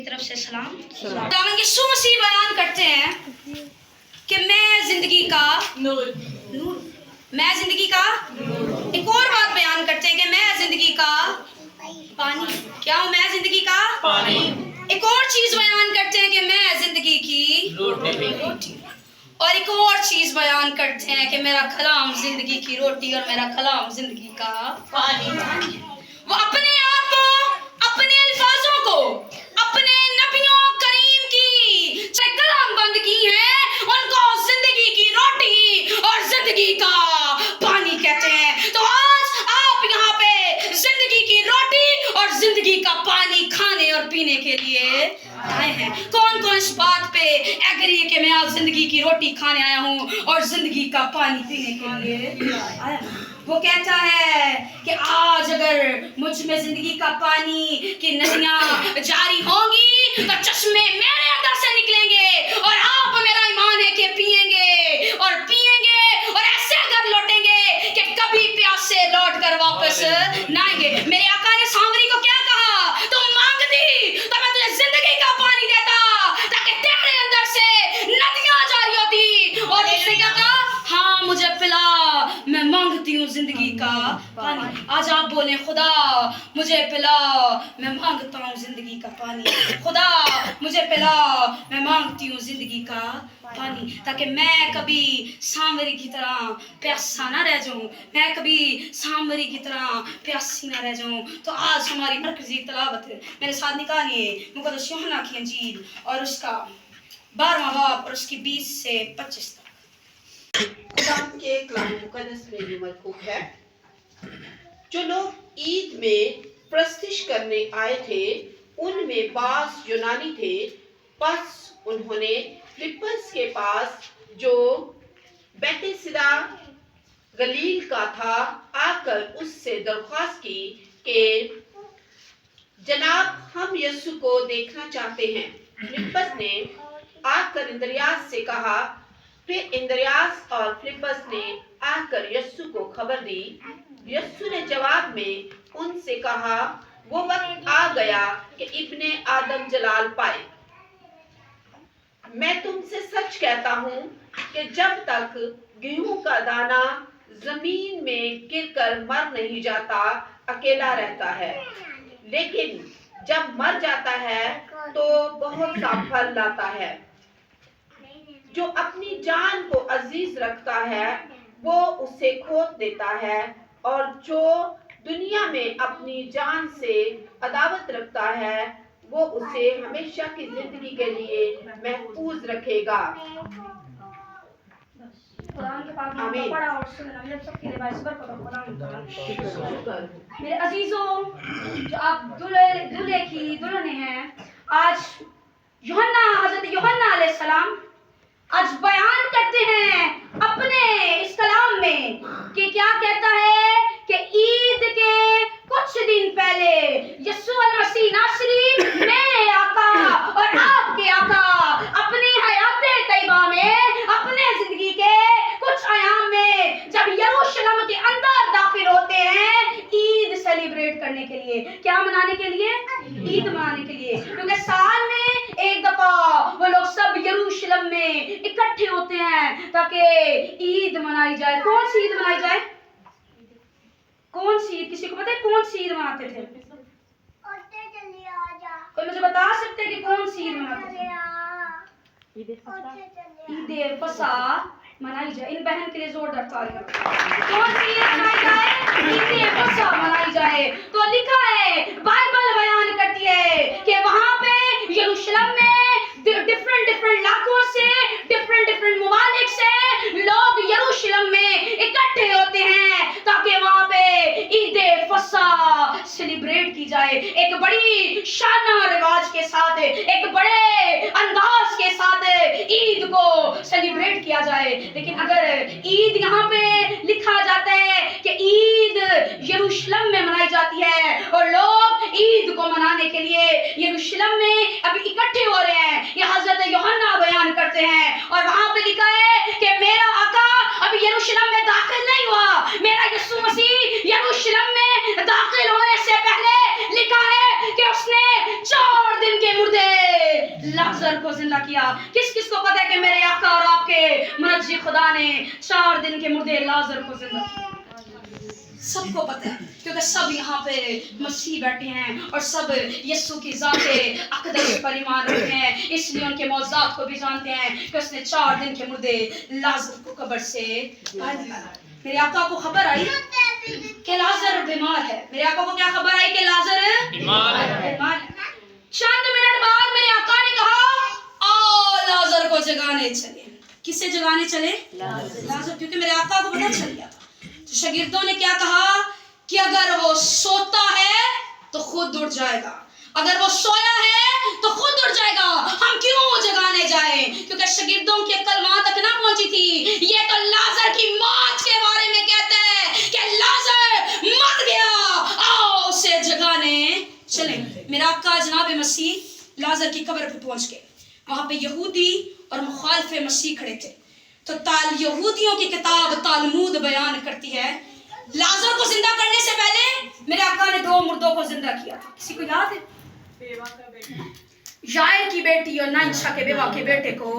طرف سے سلام۔ خداوند یسوع مسیح بیان کرتے ہیں کہ میں زندگی کا نور، میں زندگی کا نور۔ ایک اور بات بیان کرتے ہیں کہ میں زندگی کا پانی، کیا ہوں میں زندگی کا پانی۔ ایک اور چیز بیان کرتے ہیں کہ میں زندگی کی روٹی، اور ایک اور چیز بیان کرتے ہیں کہ میرا کلام زندگی کی روٹی اور میرا کلام زندگی کا پانی ہے۔ وہ اپنے آپ کو، اپنے الفاظوں کو، اپنے نبیوں کریم کی سے کلام بند کی ہیں، ان کو زندگی کی روٹی اور زندگی کا پانی کہتے ہیں۔ تو آج آپ یہاں پہ زندگی کی روٹی اور زندگی کا پانی کھانے اور پینے کے لیے آئے ہیں۔ کون کون اس بات پہ ایگری ہے کہ میں آج زندگی کی روٹی کھانے آیا ہوں اور زندگی کا پانی پینے کے لیے آیا ہوں؟ وہ کہتا ہے کہ آج اگر مجھ میں زندگی کا پانی کی ندیاں جاری ہوں گی تو چشمے میرے اندر سے نکلیں گے، اور آپ میرا ایمان ہے کہ پیئیں گے اور پیئیں گے اور ایسے گھر لوٹیں گے کہ کبھی پیاس سے لوٹ کر واپس نہ آئیں گے۔ میرے آقا نے سامری کو کیا کہا؟ تم مانگتی تو میں تجھے زندگی کا پانی دیتا تاکہ تیرے اندر سے ندیاں جاری ہوتی، اور اس نے کیا کہا؟ ہاں مجھے پلا، میں مانگتی ہوں زندگی کا پانی۔ آج آپ بولیں خدا مجھے پلا، میں مانگتا ہوں زندگی کا پانی۔ خدا مجھے پلا، میں مانگتی ہوں زندگی کا پانی، تاکہ میں کبھی سامری کی طرح پیاسا نہ رہ جاؤں، میں کبھی سامری کی طرح پیاسی نہ رہ جاؤں۔ تو آج ہماری مرکزی تلاوت میرے ساتھ نکالیے مقدس یوحنا کی انجیل اور اس کا 12واں باب اور اس کی 20 سے 25 تک۔ خدا کے کلام مقدس میں جو مکتوب ہے، جو لوگ عید میں پرستش کرنے آئے تھے ان میں بعض یونانی تھے، پس انہوں نے فلپس کے پاس جو بیتسیدا گلیل کا تھا آ کر اس سے درخواست کی کہ جناب ہم یسوع کو دیکھنا چاہتے ہیں۔ فلپس نے آ کر اندریاس سے کہا، پھر اندریاس اور فلپس نے آ کر یسوع کو خبر دی۔ یسوع نے جواب میں ان سے کہا، وہ وقت آ گیا کہ ابن آدم جلال پائے۔ میں تم سے سچ کہتا ہوں کہ جب تک گیہوں کا دانہ زمین میں گر کر مر نہیں جاتا اکیلا رہتا ہے، لیکن جب مر جاتا ہے تو بہت سا پھل لاتا ہے۔ جو اپنی جان کو عزیز رکھتا ہے وہ اسے کھو دیتا ہے، اور جو دنیا میں اپنی جان سے عداوت رکھتا ہے وہ اسے ہمیشہ کی زندگی کے لیے محفوظ رکھے گا۔ آمین۔ میرے عزیزوں، جو آپ دلہے کی دلہنیں ہیں، آج حضرت یوحنا علیہ السلام آج بیان کرتے ہیں اپنے اس کلام میں کہ کیا کہتا ہے کہ عید کے کچھ دن پہلے یسوع المسیح ناصری میرے آقا اور آپ کے آقا اپنی حیات طیبہ میں، اپنے زندگی کے کچھ ایام میں جب یروشلم کے اندر داخل ہوتے ہیں عید سیلیبریٹ کرنے کے لیے۔ کیا منانے کے لیے؟ عید منانے کے لیے، کیونکہ سال میں ایک دفعہ وہ لوگ سب یروشلم میں اکٹھے ہوتے ہیں تاکہ عید منائی جائے۔ کون سی عید منائی جائے؟ کون سی عید؟ کسی کو پتہ ہے کون سی عید مناتے تھے؟ کوئی مجھے بتا سکتے کہ کون سی عید مناتے تھے؟ عید فصح منائی جائے۔ ان بہن کے لیے زوردار تالیاں۔ کون سی عید منائی جائے؟ عید فصح منائی جائے۔ تو لکھا ہے، بائبل بیان کرتی ہے کہ وہاں پہ یروشلم میں ڈفرنٹ علاقوں سے، ڈفرنٹ ممالک سے لوگ یروشلم میں اکٹھے ہوتے ہیں تاکہ وہاں پہ عید فصح سیلیبریٹ کی جائے، ایک بڑی شانہ رواج کے ساتھ، ایک بڑے انداز کے ساتھ عید کو سیلیبریٹ کیا جائے۔ لیکن اگر عید یہاں پہ لکھا جاتا ہے کہ عید یروشلم میں منائی جاتی ہے اور لوگ عید کو منانے کے لیے یروشلم میں ابھی اکٹھے ہو رہے ہیں، یہ حضرت یوحنا بیان کرتے ہیں، اور وہاں پہ لکھا ہے کہ میرا آقا ابھی یروشلم میں داخل نہیں ہوا، میرا یسوع مسیح یروشلم میں داخل ہونے سے پہلے لکھا ہے کہ اس نے 4 दिन के मुर्दे लाजर को जिंदा किया। किस किस को पता है कि मेरे आका और आपके मुनज्जी खुदा ने 4 दिन के मुर्दे लाजर को जिंदा किया? सबको पता है, क्योंकि सब यहाँ पे मसीह बैठे हैं और सब यीशु की ज़ाते अक़दस पर ईमान रखते हैं, इसलिए उनके मौज़ात को भी जानते हैं कि उसने 4 दिन के मुर्दे लाजर को कब्र से बाहर निकाला। मेरे आका को खबर आई कि लाजर बीमार है। मेरे आका को क्या खबर आई कि लाजर बीमार है। चंद मिनट बाद मेरे आका ने कहा आओ लाजर को जगाने चले। किसे जगाने चले? लाजर, क्योंकि मेरे आका को पता चल गया था। तो शागिर्दों ने क्या कहा कि अगर वो सोता है तो खुद उठ जाएगा, अगर वो सोया है तो खुद उठ जाएगा, हम क्यों जगाने जाए? क्योंकि शागिर्दों की अक्ल वहां तक ना पहुंची थी। ये तो लाजर की मौत के बारे में कहते हैं कि लाजर मर गया, आओ उसे जगाने चले। मेरा आका जनाब मसीह लाजर की कब्र पे पहुंच गए। वहां पे यहूदी और मुखालिफ मसीह खड़े थे। तो यहूदियों की किताब तालमूद बयान करती है लाजर को जिंदा करने से पहले मेरे आका ने 2 मुर्दों को जिंदा किया था। किसी को याद है? यायर की बेटी और नाइशा के बेवा के बेटे को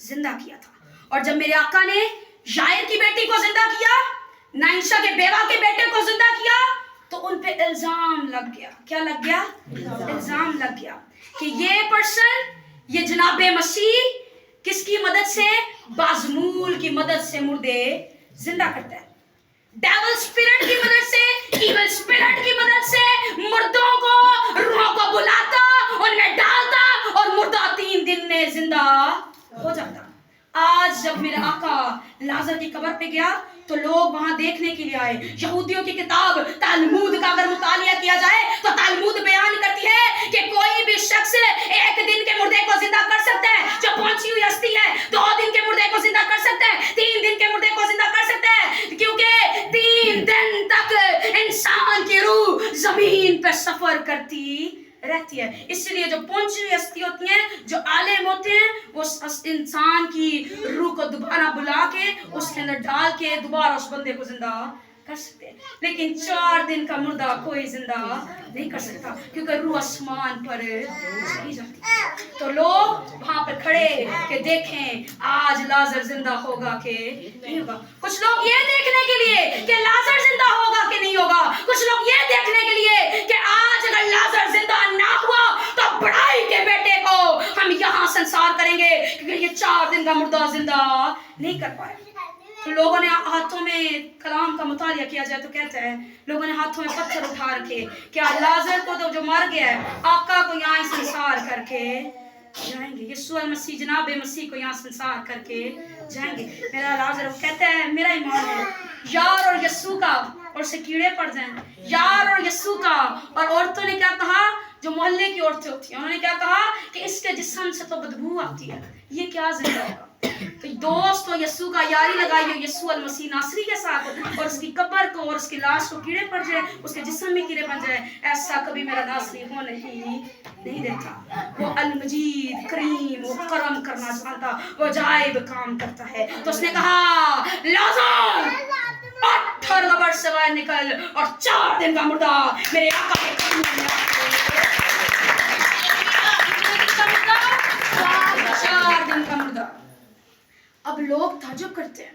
जिंदा किया था। और जब मेरे आका ने यायर की बेटी को जिंदा किया, नाइशा के बेवा के बेटे को जिंदा किया, तो उन पे इल्जाम लग गया। क्या लग गया? इल्जाम लग गया कि ये पर्सन, ये जनाब मसीह किसकी मदद से? बाजमूल की मदद से मुर्दे जिंदा करता है। डेविल स्पिरिट की मदद से, इविल स्पिरिट की मदद से मुर्दों को, रूहों को बुलाता, उनमें डालता और मुर्दा 3 दिन में जिंदा हो जाता। आज जब मेरा आका लाजर की कब्र पे गया तो लोग वहां देखने के लिए आए। यहूदियों की किताब तालमूद का अगर मुतालिया किया जाए तो तालमूद बयान करती है कि कोई भी शख्स 1 दिन के मुर्दे को जिंदा कर सकता है, जो पहुंची हुई हस्ती है 2 दिन के मुर्दे को जिंदा कर सकता है, 3 दिन के मुर्दे को जिंदा कर सकता है, क्योंकि 3 दिन तक इंसान की रूह जमीन पर सफर करती रहती है। इसलिए जो पहुंची हुई हस्ती होती हैं, जो आलिम होते हैं, वो उस इंसान की रूह को दोबारा बुला के उसके अंदर डाल के दोबारा उस बंदे को जिंदा कर सकते हैं। लेकिन 4 दिन का मुर्दा कोई जिंदा नहीं कर सकता, क्योंकि रूह आसमान पर चली जाती है। तो लोग वहां पर खड़े कि देखें आज लाजर जिंदा होगा कि नहीं होगा। कुछ लोग ये देखने के लिए कि लाजर जिंदा होगा कि नहीं होगा, कुछ लोग ये देखने के लिए कि आज अगर लाजर जिंदा ना हुआ तो बड़ाई के बेटे को हम यहाँ संसार करेंगे, क्योंकि ये 4 दिन का मुर्दा जिंदा नहीं कर पाया। तो लोगों ने हाथों में कलाम का मुतालिया किया जाए तो कहते हैं लोगों ने हाथों में पत्थर उठा रखे, क्या लाजर को तो जो मर गया है आका को यहाँ संसार करके जाएंगे, यीशु मसीह जनाब मसीह को यहाँ संसार करके जाएंगे। मेरा लाजर कहता है मेरा ईमान है यार और यीशु का, और से कीड़े पड़ जाएं, यार और यीशु का। और औरतों ने क्या कहा, जो मोहल्ले की औरतें होती हैं, उन्होंने क्या कहा कि इसके जिस्म से तो बदबू आती है, ये क्या जिंदा होगा। तो दोस्त तो यीशु का यारी लगाई हो यीशु अल मसीह नासरी के साथ, और उसकी कब्र को और उसकी लाश को कीड़े पड़ जाए, उसके जिस्म में कीड़े पड़ जाए, ऐसा कभी मेरा नासरी होने ही नहीं देता। वो अल मजीद करीम, वो करम करना जानता, वो अजाइब काम करता है। तो उसने कहा लाजर 8 कब्र से बाहर निकल, और 4 दिन का मुर्दा मेरे आका के कदमों में 4 दिन का मुर्दा। अब लोग ताज्जुब करते हैं,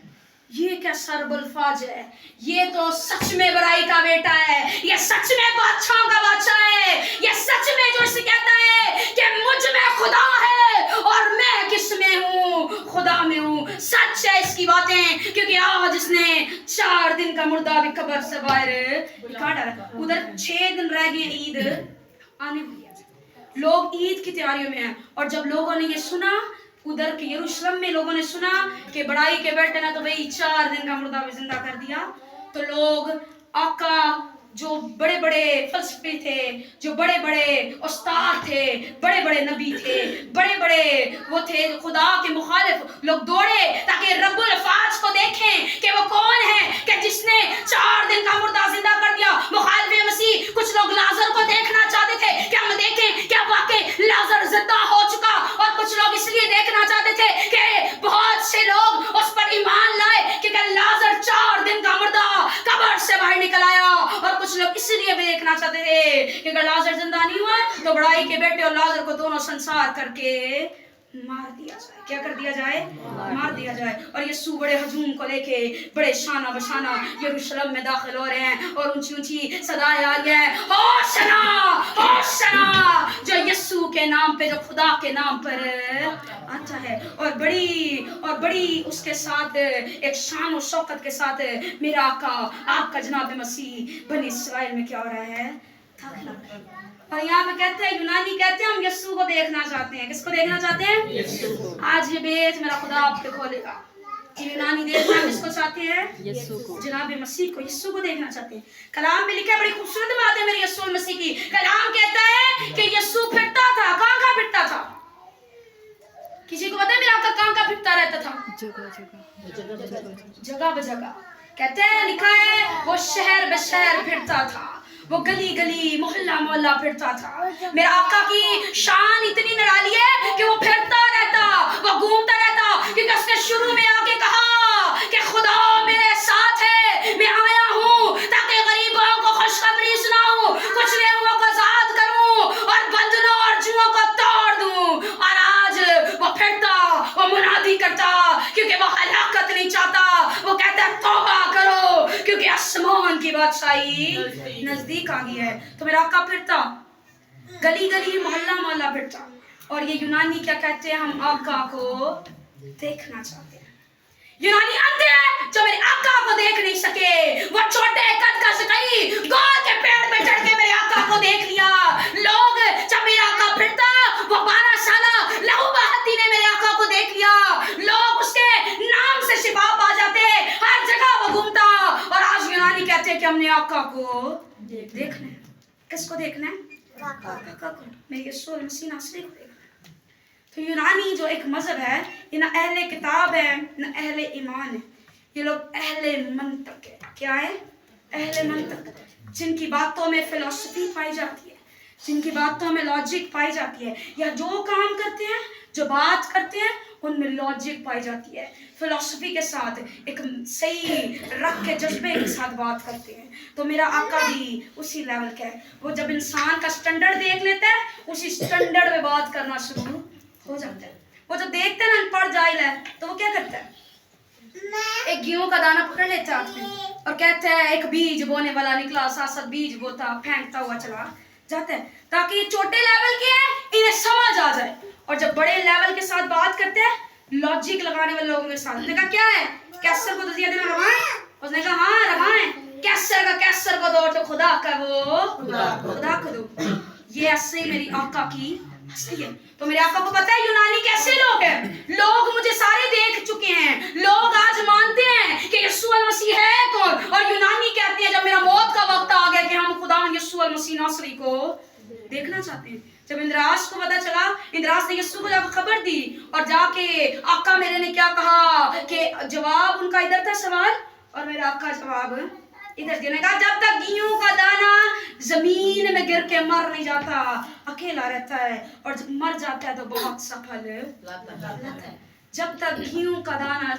ये क्या सरबुलफाज है, ये तो सच में बड़ाई का बेटा है, ये सच में बादशाह का बादशाह है, ये सच में जो इसे कहता है कि मुझ में खुदा है और मैं किस में हूँ, खुदा में हूँ। सच है इसकी बातें, क्योंकि आज इसने 4 दिन का मुर्दा भी कब्र से बाहर निकाल डाला। उधर 6 दिन रह गए ईद आने वाली है, लोग ईद की तैयारियों में हैं। और जब लोगों ने ये सुना, उधर के यरूशलेम में लोगों ने सुना कि बड़ाई के बेटे ने तो भाई 4 दिन का मुर्दा भी जिंदा कर दिया, तो लोग आका जो बड़े बड़े फलसफे थे, जो बड़े बड़े उस्ताद थे, बड़े बड़े नबी थे, बड़े बड़े वो थे खुदा के मुखालिफ, लोग दौड़े ताकि रब्बुल फाज को देखें कि वो कौन है कि जिसने 4 दिन का मुर्दा जिंदा कर दिया, मुखालिफ मसीह। कुछ लोग लाजर को देखना चाहते थे कि हम देखें क्या वाकई लाजर जिंदा हो चुका, और कुछ लोग इसलिए देखना चाहते थे कि बहुत से लोग उस पर ईमान लाए क्योंकि लाजर 4 दिन का मुर्दा कब्र से बाहर निकल आया। और कुछ लोग इसलिए भी देखना चाहते थे कि अगर लाजर जिंदा नहीं हुआ तो बड़ाई के बेटे और लाजर को दोनों संसार करके मार दिया जाए। क्या कर दिया जाए? मार दिया जाए। और यीशु बड़े हजूम को लेके बड़े शाना बशाना यरूशलेम में दाखिल हो रहे हैं और ऊंची ऊंची सदाएं आ रही है, होशना होशना, जो यीशु के नाम पे, जो खुदा के नाम पर आता है। और बड़ी उसके साथ एक शान और शौकत के साथ मेरा आका, आपका जनाब मसीह बनी इस्राइल में क्या हो रहा है? दाखिल हो रहा है। और यहाँ पे कहते हैं, यूनानी कहते हैं हम यीशु को देखना चाहते हैं। किसको देखना चाहते हैं? यीशु को। आज ये बेच मेरा खुदा आप पे खोलेगा। यूनानी देखना किसको चाहते हैं? यीशु को, जनाब मसीह को, यीशु को देखना चाहते हैं। कलाम में लिखा है, बड़ी खूबसूरत बात है मेरे यीशु मसीह की। कलाम कहता है कि यीशु फिरता था। कहाँ फिरता था? किसी को पता है मेरा आका कहाँ फिरता रहता था? जगह बजगह। कहते हैं, लिखा है वो शहर बशहर फिरता था, वो गली गली मोहल्ला मोहल्ला फिरता था। मेरा आका की शान इतनी निराली है कि वो फिरता रहता, वो घूमता रहता, क्योंकि उसने शुरू में आके कहा कि खुदा मेरे साथ है, मैं आया हूँ ताकि गरीबों को खुशखबरी सुनाऊं, कुछ लेहुओं को आजाद करूं और बंधनों और जुओं को तोड़ दूं। और आज वो फिरता, वो मुनादी करता, क्योंकि वो हलाकत नहीं चाहता। वो कहता है तौबा करो, क्योंकि आसमान की बादशाही नजदीक आ गई है। तो मेरा आका फिरता, गली गली मोहल्ला मोहल्ला फिरता। और ये यूनानी क्या कहते हैं? हम आका को देखना चाहते हैं। यूनानी अंधे हैं जो मेरे आका को देख नहीं सके। वो छोटे कद का सिपाही गोल के पेड़ पे चढ़ के मेरे आका को देख लिया। लोग जब मेरा आका फिरता, वो 12 साला लहू बहाती ने मेरे आका को देख लिया। लोग उसके नाम से शिफा पा जाते, हर जगह वो घूमता। और आज यूनानी कहते हैं कि हमने आका को देखना है। किसको देखना है? आका को, मेरे यीशु मसीह नासरी को देखना है। तो यूनानी जो एक मजहब है, ये ना अहले किताब है ना अहले ईमान है। ये लोग अहले मंतक है। क्या है? अहले मंतक, जिनकी बातों में फिलॉसफी पाई जाती है, जिनकी बातों में लॉजिक पाई जाती है, या जो काम करते हैं, जो बात करते हैं, उनमें लॉजिक पाई जाती है। फिलॉसफी के साथ एक सही रख के जज्बे के साथ बात करते हैं। तो मेरा आका भी उसी लेवल का है। वो जब इंसान का स्टैंडर्ड देख लेता है, उसी स्टैंडर्ड में बात करना शुरू हो जाता है। वो जब देखते हैं ना अनपढ़ जाहिल है, तो वो क्या करता है? एक गेहूं का दाना पकड़ लेता है हाथ में और कहता है एक बीज बोने वाला निकला, साथ बीज बोता, फेंकता हुआ चला जाता है, ताकि छोटे लेवल के हैं इन्हें समझ आ जाए। और जब बड़े लेवल के साथ बात करते हैं, लॉजिक लगाने वाले लोगों के साथ, उसने कहा क्या है? कैसर को तजिया देना रवाएं? उसने कहा हाँ रवाएं। कैसर को दो, तो खुदा का वो खुदा को दो। ये ऐसे मेरी आका की हस्ती है। तो मेरे आका को पता है यूनानी कैसे लोग हैं। लोग मुझे सारे देख चुके हैं। लोग आज मानते हैं कि यीशु मसीह है कौन। और यूनानी कहती है जब मेरा मौत का वक्त आ गया कि हम खुदा यीशु मसीह नासरी को देखना चाहते हैं। जब इंद्रास को पता चला, इंद्रास ने यीशु को जाकर खबर दी और जाके आका मेरे ने क्या कहा कि जवाब उनका इधर था सवाल, और मेरा आका जवाब इधर देने का, जब तक गेहूं का दाना जमीन में गिर के मर नहीं जाता, अकेला रहता है, और जब मर जाता है तो बहुत सफल रहता है। जब तक गेहूं का दाना,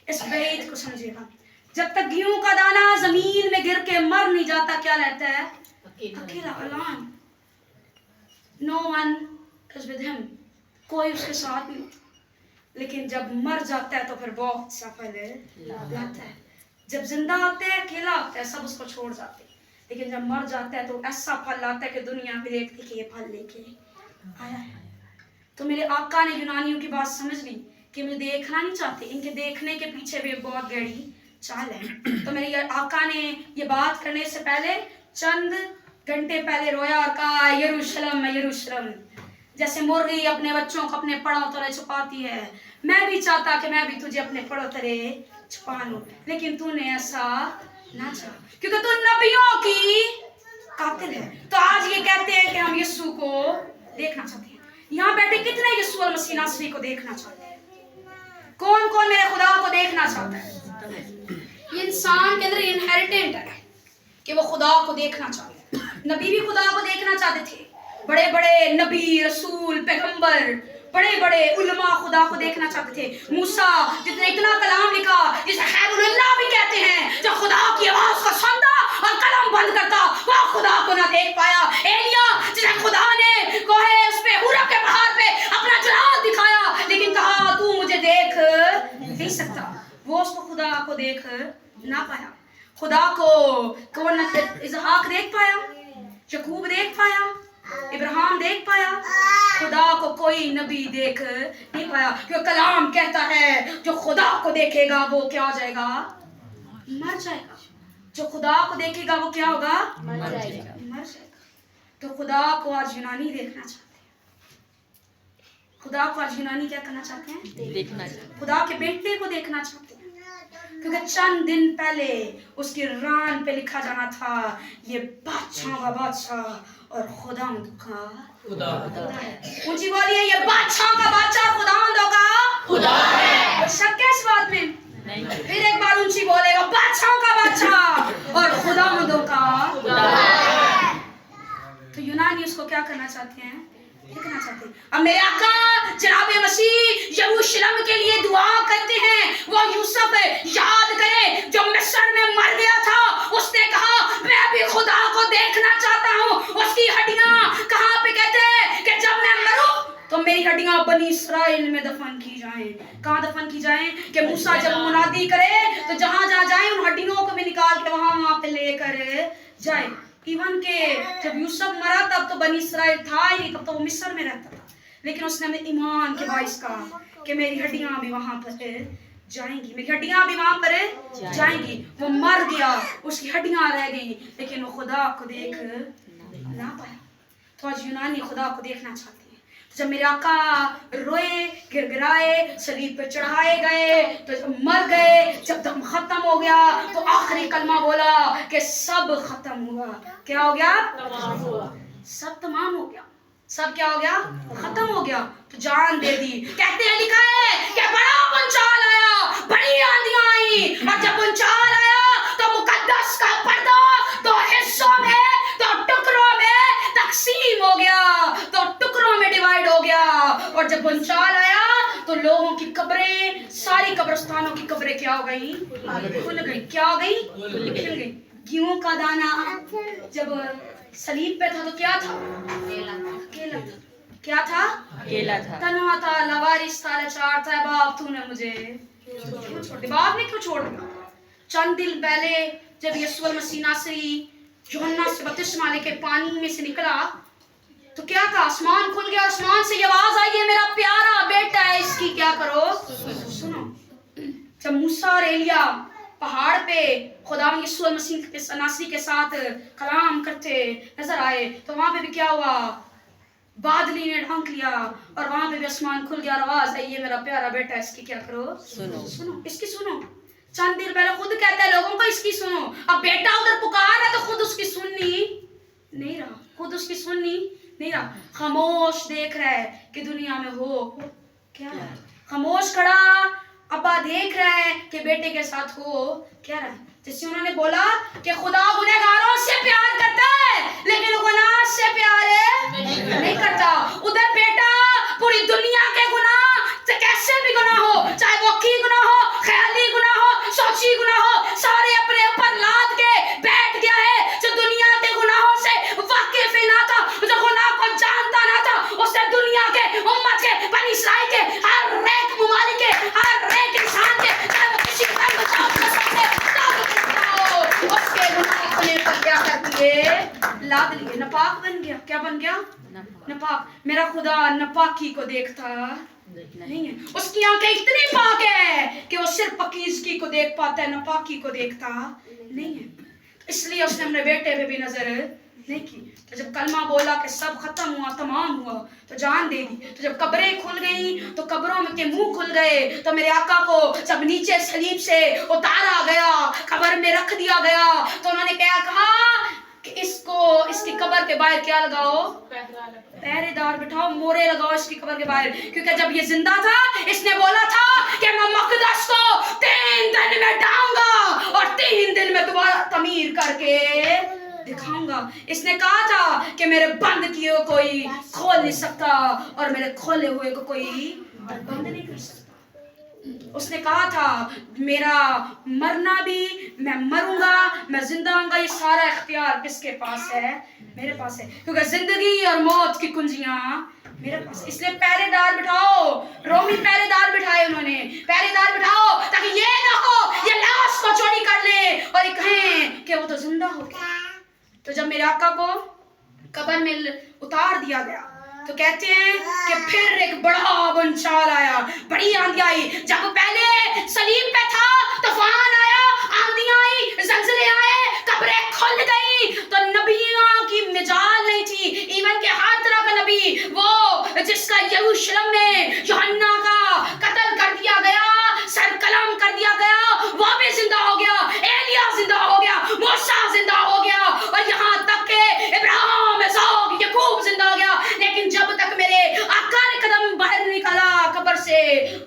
इस बैत को समझिएगा, जब तक गेहूं का दाना जमीन में गिर के मर नहीं जाता, क्या रहता है? अकेला, alone. No one is with him, कोई उसके साथ नहीं। लेकिन जब मर जाता है तो फिर बहुत सफल रहता है। जब जिंदा होते हैं अकेला होता है, सब उसको छोड़ जाते हैं, लेकिन जब मर जाता है तो ऐसा फल आता है कि दुनिया भी देखती कि ये फल लेके आया है। तो मेरे आका ने यूनानियों की बात समझ ली कि मुझे देखना नहीं चाहते, इनके देखने के पीछे भी बहुत गहरी चाल है। तो मेरे आका ने ये बात करने से पहले चंद घंटे पहले रोया और कहा यरूशलेम यरूशलेम, जैसे मुर्गी अपने बच्चों को अपने पड़ों तले छुपाती है, मैं भी चाहता कि मैं भी तुझे अपने पड़ों तले छुपा लूं, लेकिन तूने ऐसा ना चाहा, क्योंकि तू नबियों की कातिल है। तो आज ये कहते हैं कि हम यीशु को देखना चाहते हैं। यहाँ बैठे कितने यीशु मसीह नासरी को देखना चाहते हैं? कौन कौन मेरे खुदा को देखना चाहता है? ये इंसान के अंदर इनहेरिटेंट है कि वो खुदा को देखना चाहता है। नबी भी खुदा को देखना चाहते थे। बड़े बड़े नबी, रसूल, पैगंबर, बड़े बड़े उलमा खुदा को देखना चाहते थे। मूसा जिसने इतना कलाम लिखा, जिसे खैरुल्लाह भी कहते हैं, जो खुदा की आवाज को सुनता और कलम बंद करता, वो खुदा को ना देख पाया। एलिया जिसे खुदा ने कोहे उस पे हुरब के पहाड़ पे अपना जलाल दिखाया, लेकिन कहा तू मुझे देख नहीं सकता, वो उसको खुदा को देख ना पाया। खुदा को कौन इसहाक देख पाया, यकूब देख पाया, इब्राहिम देख पाया, खुदा को कोई नबी देख नहीं पाया। क्योंकि कलाम कहता है जो खुदा को देखेगा वो क्या हो जाएगा, मर जाएगा। जो खुदा को देखेगा वो क्या होगा, मर जाएगा। तो खुदा को आज यूनानी देखना चाहते हैं, खुदा को आज यूनानी क्या करना चाहते हैं, देखना चाहते हैं, खुदा के बेटे को देखना चाहते हैं। क्योंकि चंद दिन पहले उसकी रान पे लिखा जाना था ये बादशाह का बादशाह और खुदा का खुदा है। ऊंची बोलिए, ये बादशाह का बादशाह खुदावंदों का खुदा है। और शक है इस बात में नहीं। फिर एक बार ऊंची बोलेगा, बादशाह का बादशाह और खुदावंदों का खुदा है। तो यूनानी उसको क्या करना चाहते हैं, देखना चाहते हैं। अब मेरे आका जनाब मसीह यरूशलेम के लिए दुआ करते हैं, वो यूसुफ याद करे जो मिस्र में मर गया था। उसने कहा मैं भी खुदा को देखना चाहता हूँ। उसकी हड्डियां कहाँ पे, कहते हैं कि जब मैं मरूं तो मेरी हड्डियां बनी इस्राएल में दफन की जाएं। कहाँ दफन की जाएं, कि मूसा जब मुनादी करे तो जहाँ जहाँ जाए उन हड्डियों को भी निकाल के वहां पे लेकर जाए। इवन के जब यूसुफ मरा तब तो बनी इस्राएल था ही नहीं, तब तो वो मिस्र में रहता था। लेकिन उसने अपने ईमान के बाइस कहा कि मेरी हड्डियां भी वहां पर जाएंगी, मेरी हड्डियां भी वहां पर जाएंगी। वो मर गया, उसकी हड्डियां रह गई, लेकिन वो खुदा को देख ना पाया। तो आज यूनानी खुदा को देखना चाहते हैं। तो जब मेरे आका रोए, गिड़गिड़ाए, सलीब पे चढ़ाए गए, तो जब मर गए, जब दम खत्म हो गया, तो आखिरी कलमा बोला कि सब खत्म हुआ। क्या हो गया, सब तमाम हो गया, सब क्या हो गया, खत्म हो गया। तो जान दे दी। कहते हैं, लिखा है कि बड़ा भूचाल आया, बड़ी आंधियां आई, और जब भूचाल आया तो मुकद्दस का पर्दा तो हिस्सों में, तो टुकड़ों में तकसीम हो गया, तो टुकड़ों में डिवाइड हो गया। और जब भूचाल आया तो लोगों की कब्रें, सारी कब्रिस्तानों की कब्रें क्या हो गई, खुल गई। क्या हो गई, खुल गई। गेहूं का दाना जब सलीब पे था तो क्या था, अकेला था। क्या था, अकेला था, तन्हा था, लवारिस था, लाचार था। बाप तूने मुझे क्यों छोड़ दिया, बाप ने क्यों छोड़ दिया। चंद दिन पहले जब यीशु मसीह नासरी यूहन्ना से बपतिस्मा लेके पानी में से निकला तो क्या था, आसमान खुल गया। आसमान से ये आवाज आई, है मेरा प्यारा बेटा है, इसकी क्या करो, सुनो। जब मूसा और एलिया पहाड़ पे खुदा यीशु मसीह के नासरी के साथ कलाम करते नजर आए तो वहां पे भी क्या हुआ, बादली ने ढांक लिया और वहां पे भी आसमान खुल गया। आवाज आई, ये मेरा प्यारा बेटा है, इसकी क्या करो, सुनो। सुनो, इसकी सुनो। चंद दिन पहले खुद कहता है लोगों को इसकी सुनो। अब बेटा उधर पुकार है तो खुद उसकी सुननी नहीं रहा, खुद उसकी सुननी नहीं रहा। खामोश देख रहा है कि दुनिया में हो क्या रहा है। खामोश खड़ा अब्बा देख रहा है कि बेटे के साथ हो क्या रहा है। जैसे उन्होंने बोला कि खुदा गुनहगारों से प्यार करता है लेकिन गुनाह से प्यार नहीं करता। उधर बेटा पूरी दुनिया के गुनाह से कैसे भी गुनाह हो, चाहे वो की गुनाह हो, ख्याली गुनाह हो, सोची गुनाह हो, सारे अपने ऊपर लाद के बैठ गया है। जो दुनिया के गुनाहों से वाकिफ ही ना था, जो गुनाह को जानता ना था, उसने दुनिया के, उम्मत के, बनी इस्राइल के, हर एक मुमालिक के, हर एक इंसान के, चाहे वो किसी का बचाव कर सकते, उसके गुनाह अपने पर क्या कर दिए, लाद लिए। नापाक बन गया। क्या बन गया, नापाक। मेरा खुदा नापाकी को देखता नहीं है। उसकी आंखें इतनी पाक है कि वो सिर्फ पाकीज़गी को देख पाता है, नापाकी को देखता नहीं है। इसलिए उसने अपने बेटे पे भी नजर नहीं की। तो जब कलमा बोला कि सब खत्म हुआ, तमाम हुआ, तो जान दे दी। तो जब कब्रें खुल गई तो कब्रों में के मुंह खुल गए। तो मेरे आका को जब नीचे सलीब से उतारा गया, कब्र में रख दिया गया, तो उन्होंने क्या कहा कि इसको, इसकी कब्र के बाहर क्या लगाओ, पहरेदार बिठाओ, मोरे लगाओ इसकी कब्र के बाहर। क्योंकि जब ये जिंदा था इसने बोला था कि मैं मकदस को 3 दिन में डालूंगा और 3 दिन में दोबारा तमीर करके दिखाऊंगा। इसने कहा था कि मेरे बंद किए हुए कोई खोल नहीं सकता और मेरे खोले हुए को कोई बंद नहीं कर सकता। उसने कहा था मेरा मरना भी, मैं मरूंगा, मैं जिंदा होऊंगा, ये सारा इख्तियार किसके पास है? मेरे पास है, क्योंकि जिंदगी और मौत की कुंजियां मेरे पास। इसलिए पहरेदार बिठाओ, रोमी पहरेदार बिठाए उन्होंने, पहरेदार बिठाओ ताकि ये ना हो ये लाश को चोरी कर ले और ये कहें कि वो तो जिंदा हो गया। तो जब मेरे आका को कब्र में उतार दिया गया तो कहते हैं कि फिर एक बड़ा भूचाल आया, बड़ी आंधी आई। जब पहले सलीब पे था तूफान आया, आंधी आई, ज़लज़ले आए, कब्रें खुल गई, तो नबियों की मिजाल नहीं थी। ईवन के हर तरह का नबी, वो जिसका यरूशलेम में यूहन्ना का कत्ल कर दिया गया, सर कलम कर दिया गया, वो भी जिंदा हो गया, एलिया जिंदा हो गया, मूसा जिंदा हो गया, और यहाँ तक के इब्राहिम, इसहाक, याकूब जिंदा हो गया। लेकिन जब तक मेरे आका ने कदम बाहर निकाला कब्र से,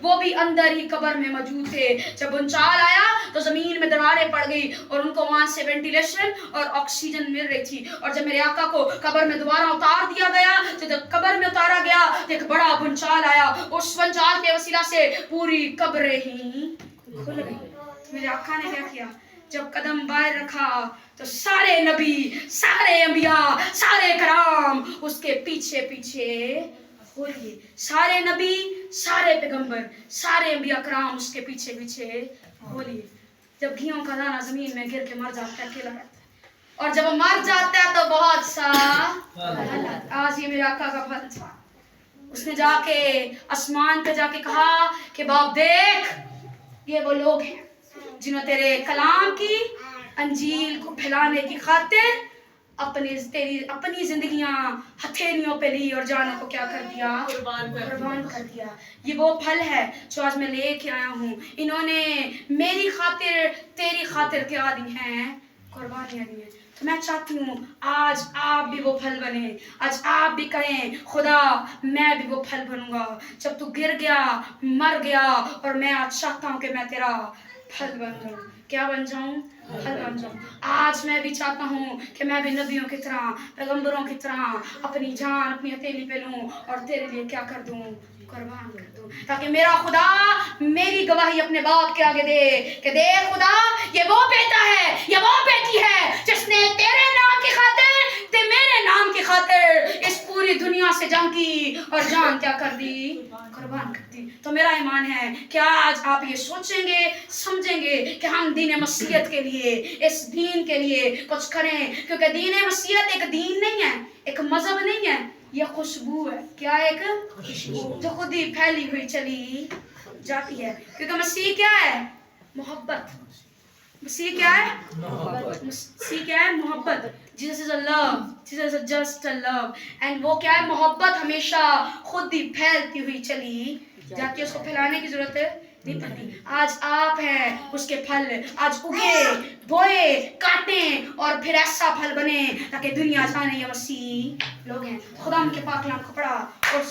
वो भी अंदर ही कब्र में मौजूद थे। जब भूचाल आया तो जमीन में दरारें पड़ गई और उनको वहां से वेंटिलेशन और ऑक्सीजन मिल रही थी। और जब मेरे आका को कब्र में दोबारा उतार दिया गया, तो जब कब्र में उतारा गया तो एक बड़ा भूचाल आया। उस भूचाल के वसीला से पूरी कब्रें ही खुल गई। मेरे आका ने क्या किया? जब कदम बाहर रखा तो सारे नबी, सारे अंबिया, सारे कराम उसके पीछे पीछे हो लिए। सारे नबी, सारे पैगंबर, सारे अंबिया कराम उसके पीछे पीछे हो लिए। जब घियों का दाना जमीन में गिर के मर जाता है, अकेला रहता है, और जब मर जाता है तो बहुत सा फल। आज ये मेरे आका का फल था। उसने जाके आसमान पे जाके कहा कि बाप देख, ये वो लोग हैं जिन्होंने तेरे कलाम की अंजील को फैलाने की खातिर अपनी जिंदगियां हथेलियों पे ली और जानों को क्या कर दिया? कुर्बान कर दिया। ये वो फल है जो आज मैं लेके आया हूँ। इन्होंने मेरी खातिर, तेरी खातिर क्या दी हैं? कुर्बानियां दी हैं। तो मैं चाहती हूँ आज आप भी वो फल बने, आज आप भी कहें खुदा मैं भी वो फल बनूंगा। जब तू गिर गया, मर गया, और मैं आज चाहता हूँ कि मैं तेरा फल बन जाऊं। क्या बन जाऊं? फल बन जाऊं। आज मैं भी चाहता हूँ कि मैं भी नबियों की तरह, पैगंबरों की तरह अपनी जान अपनी हथेली पे लूं और तेरे लिए क्या कर दूं? कुर्बान कर दूं, ताकि मेरा खुदा मेरी गवाही अपने बाप के आगे दे कि देख खुदा, ये वो बेटा है, ये वो बेटी है जिसने तेरे नाम की खातिर, ते मेरे नाम की खातिर इस पूरी दुनिया से जंग की और जान क्या कर दी? कुर्बान कर दी। तो मेरा ईमान है कि आज आप ये सोचेंगे, समझेंगे कि हम दीन मसीहत के लिए, इस दीन के लिए कुछ करें, क्योंकि दीन मसीहत एक दीन नहीं है, एक मजहब नहीं है, ये खुशबू है। क्या है? एक खुशबू जो खुद ही फैली हुई चली जाती है। क्योंकि मसीह क्या है? मोहब्बत। मसीह क्या है? मसीह क्या है? मोहब्बत। Jesus is a love, Jesus is just a love, and वो क्या है? मोहब्बत हमेशा खुद ही फैलती हुई चली जाती है, उसको फैलाने की जरूरत नहीं पड़ती। आज आप हैं उसके फल, आज उगे, बोए, काटें और फिर ऐसा फल बने ताकि दुनिया जाने ये मसीह लोग हैं। खुदा उनके पाक नाम को पढ़ा और